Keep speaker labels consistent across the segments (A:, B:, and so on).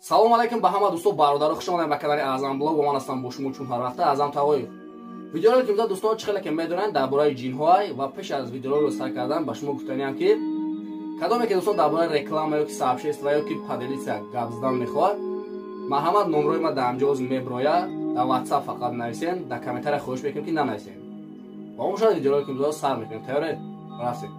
A: салом алейкум ба ҳама дӯстон бародаро, хуш омадед ба канали Аъзам блог. ба ман ҳастам бо шумо чун ҳар ҳафта Аъзам Тавоев. видеоро ки дӯстон чӣ хеле ки медонанд дар бораи ҷинҳо ва пеш аз видеоро старт кардан ба шумо гуфтаниам ки кадоме ки дӯстон дар бораи реклама ё ки сообщество ё ки поделиться гап задан мехоҳад, марҳамат номрои ма дар ҷоз меброя, дар WhatsApp фақат нависен, дар комментария хоҳиш мекунем ки нанависен. ва мо шояд видеоро ки дӯстон сар мекунем. тайёред? рафтем.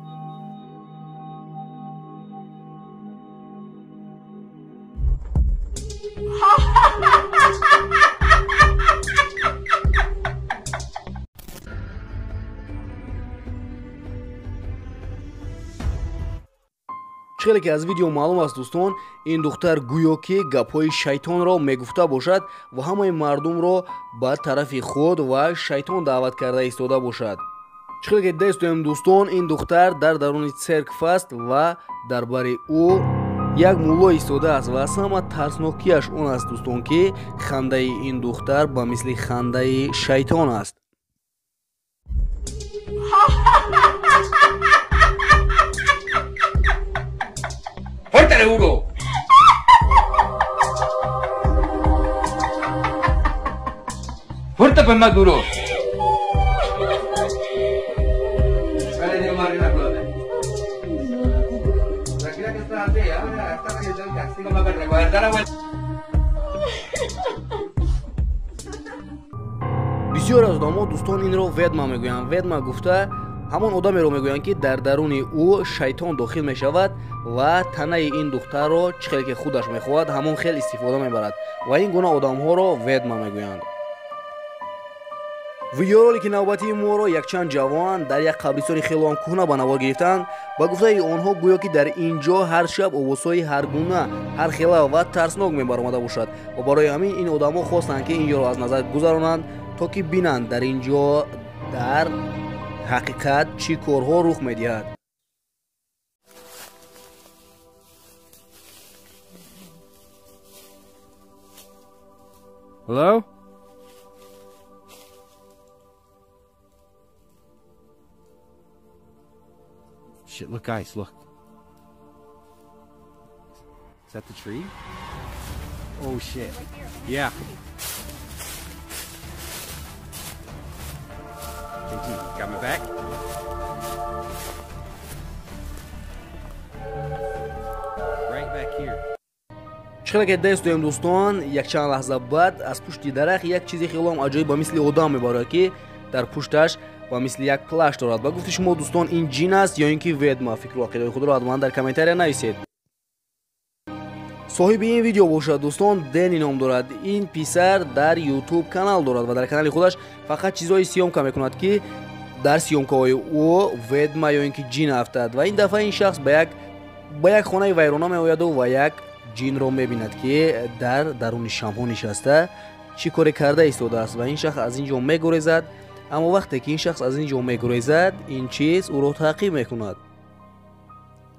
A: чӣ хеле ки аз видео маълум аст дӯстон, ин духтар гӯё ки гапҳои шайтонро мегуфта бошад ва ҳамаи мардумро ба тарафи худ ва шайтон даъват карда истода бошад. чӣ хеле ки дестуем дӯстон, ин духтар дар даруни церкв аст ва дар бари ӯ як мулло истодааст ва сама тарснокияш он аст дӯстон ки хандаи ин духтар ба мисли хандаи шайтон аст.
B: ¡Fuerte duro! ¡Fuerte pues más duro! Tranquila que estás así, estás aquí el castigo más que recoger, da la vuelta.
A: бисёр аз одамҳо дӯстон инро ведма мегӯянд. ведма гуфта ҳамон одамеро мегӯянд ки дар даруни ӯ шайтон дохил мешавад ва танаи ин духтарро чӣ хеле ки худаш мехоҳад ҳамон хел истифода мебарад ва ин гуна одамҳоро ведма мегӯянд. видеороле ки навбатии моро якчанд ҷавон дар як қабристони хелоам кӯҳна ба навор гирифтанд ба гуфтаи онҳо гӯё ки дар ин ҷо ҳар шаб овозҳои ҳаргуна, ҳархела ва тарснок мебаромада бошад ва барои ҳамин ин одамҳо хостанд ки ин ҷоро аз назар гузаронанд то ки бинанд дар ин ҷо дар ҳақиқат чӣ корҳо рух медиҳад.
C: Hello? Shit, look guys, look. Is that the tree? Oh shit. Yeah. JT, got my back? Right back here.
A: чӣ хеле ки дестуем дӯстон, якчанд лаҳза баъд аз пушти дарахт як чизи хелом аҷоиб ба мисли одам мебарад ки дар пушташ ба мисли як плаш дорад. ба гуфти шумо дӯстон ин ҷин аст ё ин ки ведма? фикру ақидаи худро ҳатман дар комментария нависед. соҳиби ин видео бошад дӯстон, Дени ном дорад. ин писар дар YouTube канал дорад ва дар канали худаш фақат чизҳои сиёмка мекунад ки дар сиёмкаҳои ӯ ведма ё ин ки ҷин афтад ва ин дафъа ин шахс ба як хонаи вайрона меояду ва як ҷинро мебинад ки дар даруни шамъҳо нишаста чӣ коре карда истодааст ва ин шахс аз ин ҷо мегурезад. аммо вақте ки ин шахс аз ин ҷо мегурезад, ин чиз ӯро таъқиб мекунад.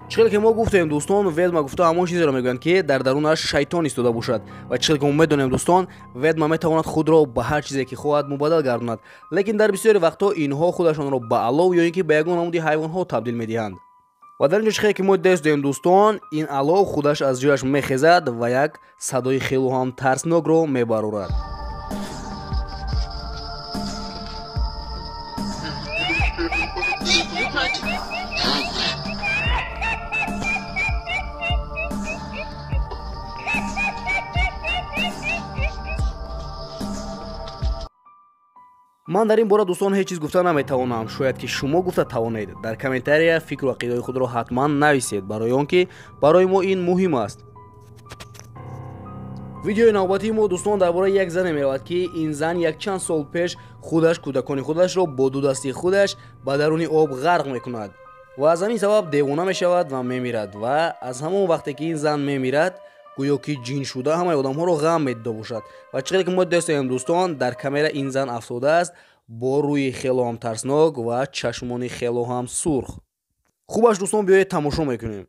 A: чӣ хеле ки мо гуфтем дӯстон, ведма гуфта ҳамон чизеро мегӯянд ки дар дарунаш шайтон истода бошад ва чӣ хеле ки мо медонем дӯстон, ведма метавонад худро ба ҳар чизе ки хоҳад мубаддал гардонад, лекин дар бисёри вақтҳо инҳо худашонро ба алов ё ин ки ба ягон намуди ҳайвонҳо табдил медиҳанд. ва дар ин ҷо чӣ хеле ки мо дестуем дӯстон, ин алов худаш аз ҷояш мехезад ва як садои хело ҳам тарснокро мебарорад. ман дар ин бора дӯстон ҳеҷ чиз гуфта наметавонам. шояд ки шумо гуфта тавонед. дар комментария фикру ақидаи худро ҳатман нависед, барои он ки барои мо ин муҳим аст. видеои навбатии мо дӯстон дар бораи як зане меравад ки ин зан якчанд сол пеш худаш кӯдакони худашро бо ду дасти худаш ба даруни об ғарқ мекунад ва аз ҳамин сабаб девона мешавад ва мемирад ва аз ҳамон вақте ки ин зан мемирад гӯё ки ҷин шуда ҳамаи одамҳоро ғам медида бошад ва чӣ хеле ки мо дестем дӯстон, дар камера ин зан афсодааст бо рӯи хело ҳам тарснок ва чашмони хело ҳам сурх. хубаш дӯстон, биёед тамошо мекунем.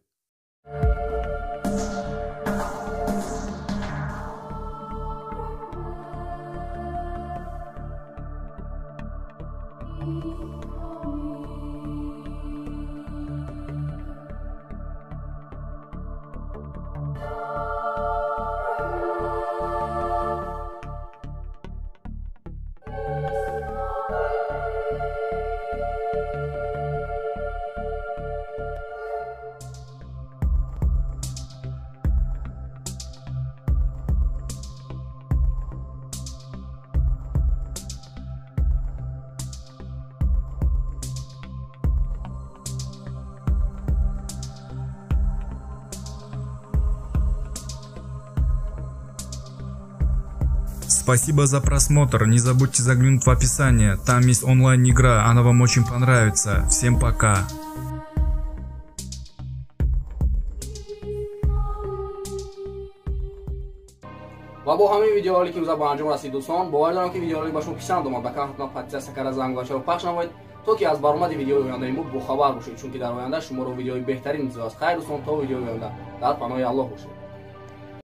D: Спасибо за просмотр. Не забудьте заглянуть в описание. Там есть онлайн-игра. Она вам очень понравится. Всем пока.
A: ва бо ҳамин видеоҳое ки ӯза ба анҷом расид дӯстон бовар дорам ки видеоҳое ба шумо писанд омад ба каналатон подписка сакара занг-ва-чаро пахш намоед то ки аз баромади видеои ояндаи мо бохабар бошед чунки дар оянда шуморо видеои беҳтарин интизор аст хайр дӯстон то видеои оянда дар паноҳи аллоҳ бошед.